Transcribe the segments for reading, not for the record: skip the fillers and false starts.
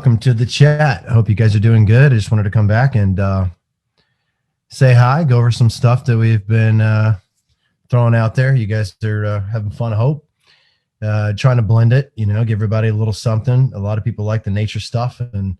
welcome to the chat. I hope you guys are doing good. I just wanted to come back and say hi, go over some stuff that we've been throwing out there. You guys are having fun, I hope. Trying to blend it, give everybody a little something. A lot of people like the nature stuff and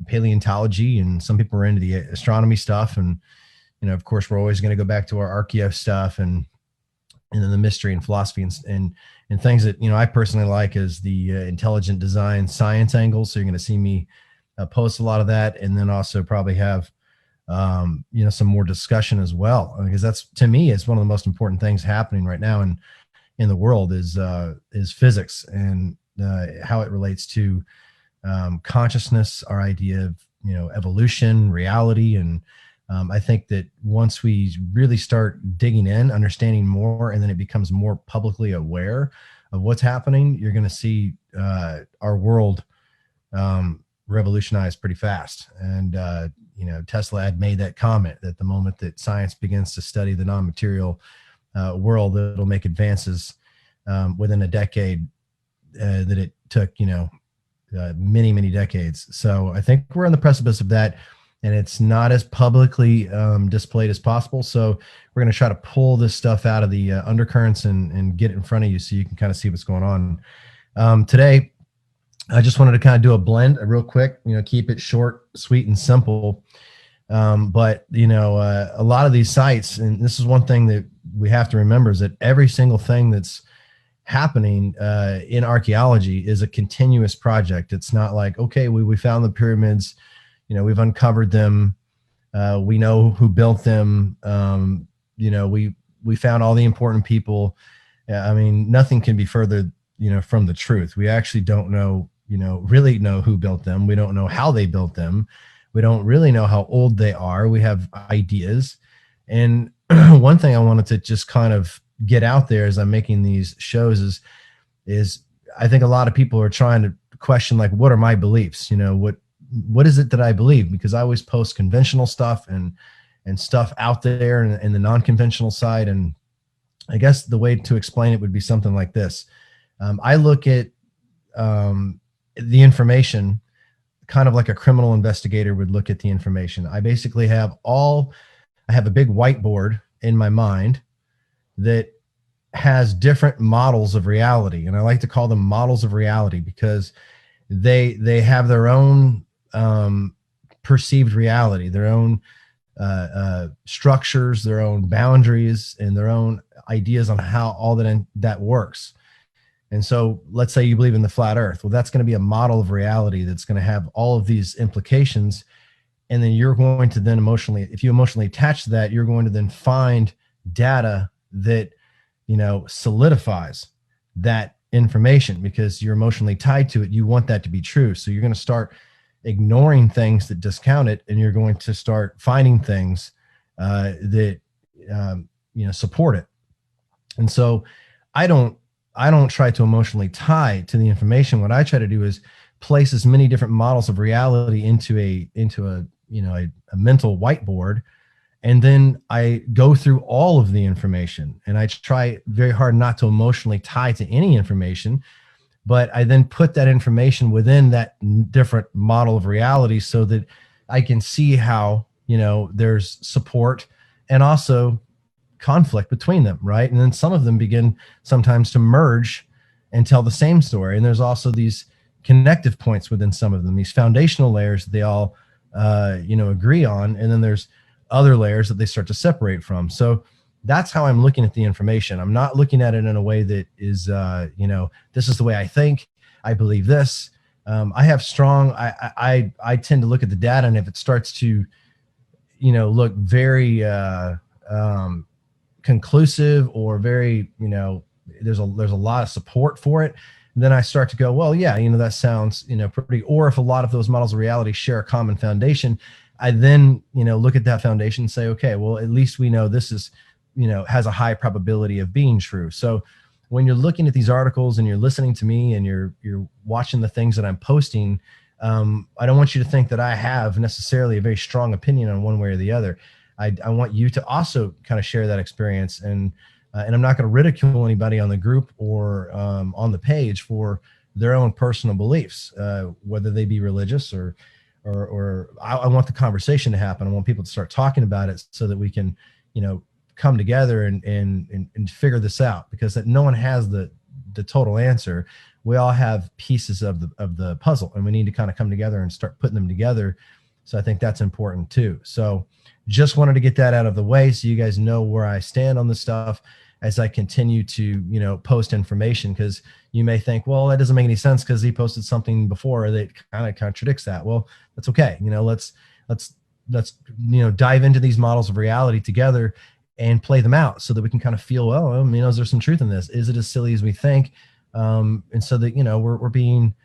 paleontology, and some people are into the astronomy stuff. And, of course, we're always going to go back to our archaeo stuff and then the mystery and philosophy and things that, I personally like is the intelligent design science angle. So you're going to see me post a lot of that, and then also probably have, some more discussion as well, because that's, to me, it's one of the most important things happening right now in the world is physics and how it relates to consciousness, our idea of, evolution, reality. And I think that once we really start digging in, understanding more, and then it becomes more publicly aware of what's happening, you're going to see our world revolutionize pretty fast. And, Tesla had made that comment that the moment that science begins to study the non-material world, it'll make advances within a decade that it took, many, many decades. So I think we're on the precipice of that. And it's not as publicly displayed as possible. So we're going to try to pull this stuff out of the undercurrents and get it in front of you so you can kind of see what's going on. Today, I just wanted to kind of do a blend real quick, keep it short, sweet, and simple. But a lot of these sites, and this is one thing that we have to remember, is that every single thing that's happening in archaeology is a continuous project. It's not like, okay, we found the pyramids, we've uncovered them. We know who built them. We found all the important people. I mean, nothing can be further, from the truth. We actually don't know, really know who built them. We don't know how they built them. We don't really know how old they are. We have ideas. And one thing I wanted to just kind of get out there as I'm making these shows is I think a lot of people are trying to question, like, what are my beliefs? What is it that I believe? Because I always post conventional stuff and stuff out there in the non-conventional side. And I guess the way to explain it would be something like this. I look at the information kind of like a criminal investigator would look at the information. I basically have a big whiteboard in my mind that has different models of reality. And I like to call them models of reality because they have their own perceived reality, their own structures, their own boundaries, and their own ideas on how all that works. And so let's say you believe in the flat earth. Well, that's going to be a model of reality that's going to have all of these implications. And then you're going to then if you emotionally attach to that, you're going to then find data that, solidifies that information because you're emotionally tied to it. You want that to be true. So you're going to start ignoring things that discount it, and you're going to start finding things that support it. And so I don't try to emotionally tie to the information. What I try to do is place as many different models of reality into a mental whiteboard, and then I go through all of the information, and I try very hard not to emotionally tie to any information. But I then put that information within that different model of reality so that I can see how, there's support and also conflict between them, right? And then some of them begin sometimes to merge and tell the same story. And there's also these connective points within some of them, these foundational layers that they all, agree on. And then there's other layers that they start to separate from. So that's how I'm looking at the information. I'm not looking at it in a way that is, this is the way I think. I believe this. I have strong. I tend to look at the data, and if it starts to, look very conclusive or very, there's a lot of support for it, then I start to go, well, yeah, that sounds, pretty. Or if a lot of those models of reality share a common foundation, I then, look at that foundation and say, okay, well, at least we know this is, has a high probability of being true. So when you're looking at these articles and you're listening to me and you're watching the things that I'm posting, I don't want you to think that I have necessarily a very strong opinion on one way or the other. I want you to also kind of share that experience, and I'm not going to ridicule anybody on the group or on the page for their own personal beliefs, whether they be religious or I want the conversation to happen. I want people to start talking about it so that we can, come together and figure this out, because that no one has the total answer. We all have pieces of the puzzle, and we need to kind of come together and start putting them together. So I think that's important too. So just wanted to get that out of the way so you guys know where I stand on this stuff as I continue to, post information, because you may think, well, that doesn't make any sense because he posted something before that kind of contradicts that. Well, that's okay. Let's dive into these models of reality together and play them out so that we can kind of feel, well, is there some truth in this? Is it as silly as we think? And so that, we're being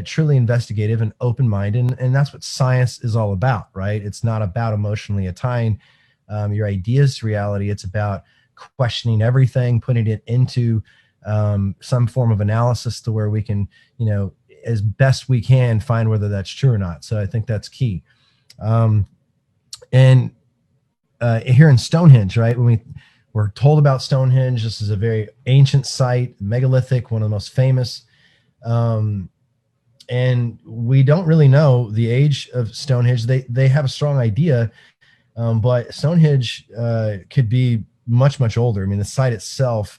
truly investigative and open-minded. And that's what science is all about, right? It's not about emotionally tying your ideas to reality. It's about questioning everything, putting it into some form of analysis to where we can, as best we can, find whether that's true or not. So I think that's key. And here in Stonehenge, right, when we're told about Stonehenge, this is a very ancient site, megalithic, one of the most famous. And we don't really know the age of Stonehenge. They have a strong idea, but Stonehenge could be much, much older. I mean, the site itself,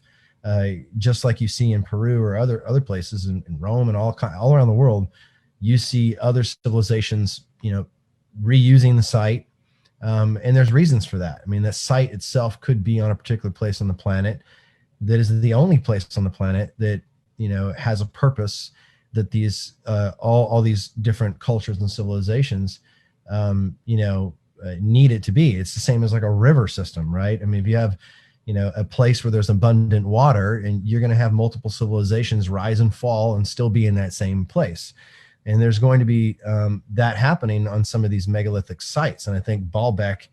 just like you see in Peru or other places in Rome and all around the world, you see other civilizations, reusing the site. And there's reasons for that. I mean, that site itself could be on a particular place on the planet that is the only place on the planet that, has a purpose that these all these different cultures and civilizations, need it to be. It's the same as like a river system, right? I mean, if you have, a place where there's abundant water, and you're going to have multiple civilizations rise and fall and still be in that same place. And there's going to be that happening on some of these megalithic sites. And I think Baalbek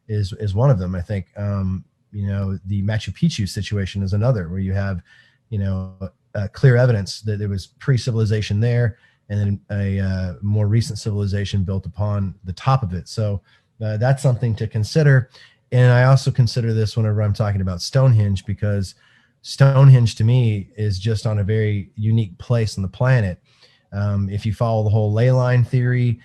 is one of them. I think, the Machu Picchu situation is another, where you have, clear evidence that there was pre-civilization there, and then a more recent civilization built upon the top of it. So that's something to consider. And I also consider this whenever I'm talking about Stonehenge, because Stonehenge to me is just on a very unique place on the planet. If you follow the whole ley line theory,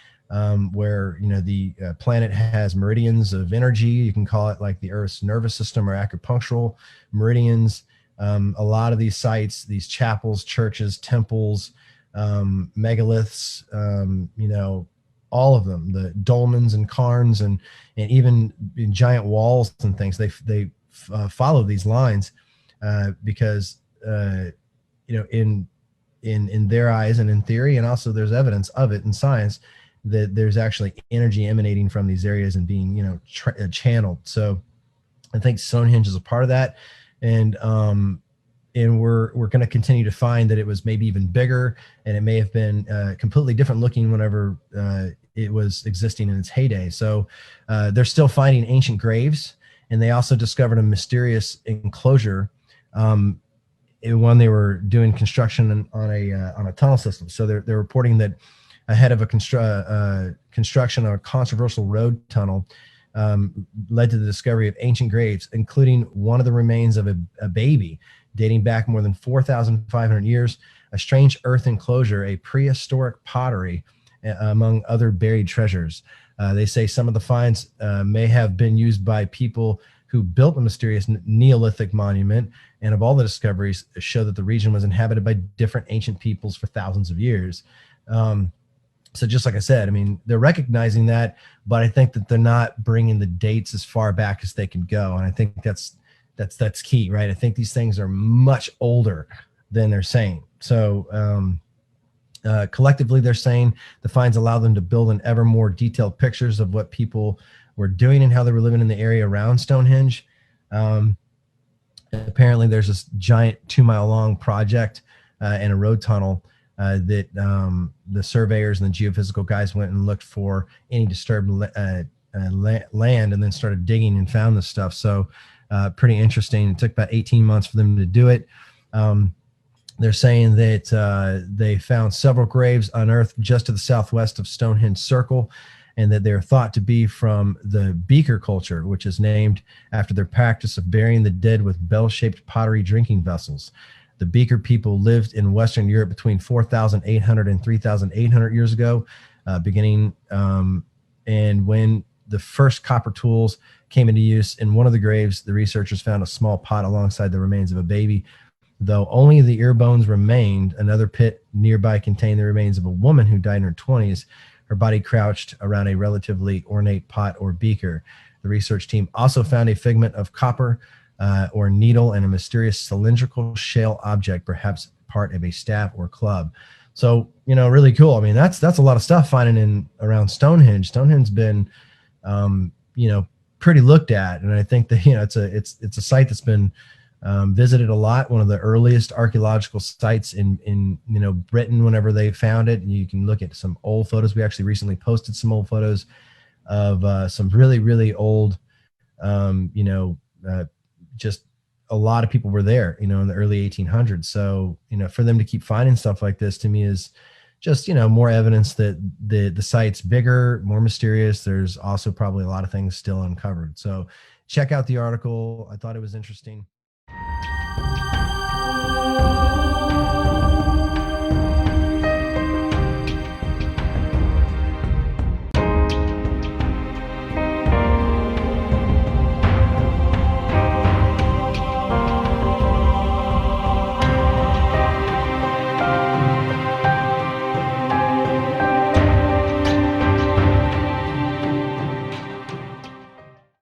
where the planet has meridians of energy, you can call it like the Earth's nervous system or acupunctural meridians. A lot of these sites, these chapels, churches, temples, megaliths, all of them, the dolmens and cairns, and even in giant walls and things, they follow these lines because in their eyes and in theory, and also there's evidence of it in science, that there's actually energy emanating from these areas and being channeled. So I think Stonehenge is a part of that. And we're going to continue to find that it was maybe even bigger, and it may have been completely different looking whenever it was existing in its heyday. So they're still finding ancient graves, and they also discovered a mysterious enclosure when they were doing construction on a tunnel system. So they're reporting that ahead of a construction of a controversial road tunnel, led to the discovery of ancient graves, including one of the remains of a baby dating back more than 4,500 years, a strange earth enclosure, a prehistoric pottery, among other buried treasures. They say some of the finds may have been used by people who built the mysterious Neolithic monument, and of all the discoveries show that the region was inhabited by different ancient peoples for thousands of years. So just like I said, I mean, they're recognizing that, but I think that they're not bringing the dates as far back as they can go. And I think that's key, right? I think these things are much older than they're saying. So collectively, they're saying the finds allow them to build an ever more detailed pictures of what people were doing and how they were living in the area around Stonehenge. Apparently, there's this giant 2-mile long project and a road tunnel that the surveyors and the geophysical guys went and looked for any disturbed land, and then started digging and found this stuff. So pretty interesting. It took about 18 months for them to do it. They're saying that they found several graves unearthed just to the southwest of Stonehenge Circle, and that they're thought to be from the Beaker culture, which is named after their practice of burying the dead with bell-shaped pottery drinking vessels. The Beaker people lived in Western Europe between 4,800 and 3,800 years ago, beginning. And when the first copper tools came into use in one of the graves, the researchers found a small pot alongside the remains of a baby. Though only the ear bones remained, another pit nearby contained the remains of a woman who died in her 20s. Her body crouched around a relatively ornate pot or beaker. The research team also found a figment of copper or needle and a mysterious cylindrical shell object, perhaps part of a staff or club. So, really cool. I mean, that's a lot of stuff finding in around Stonehenge. Stonehenge's been, pretty looked at, and I think that it's a site that's been visited a lot. One of the earliest archaeological sites in Britain. Whenever they found it, and you can look at some old photos. We actually recently posted some old photos of some really old, just a lot of people were there, in the early 1800s. So, for them to keep finding stuff like this, to me, is just, more evidence that the site's bigger, more mysterious. There's also probably a lot of things still uncovered. So check out the article. I thought it was interesting.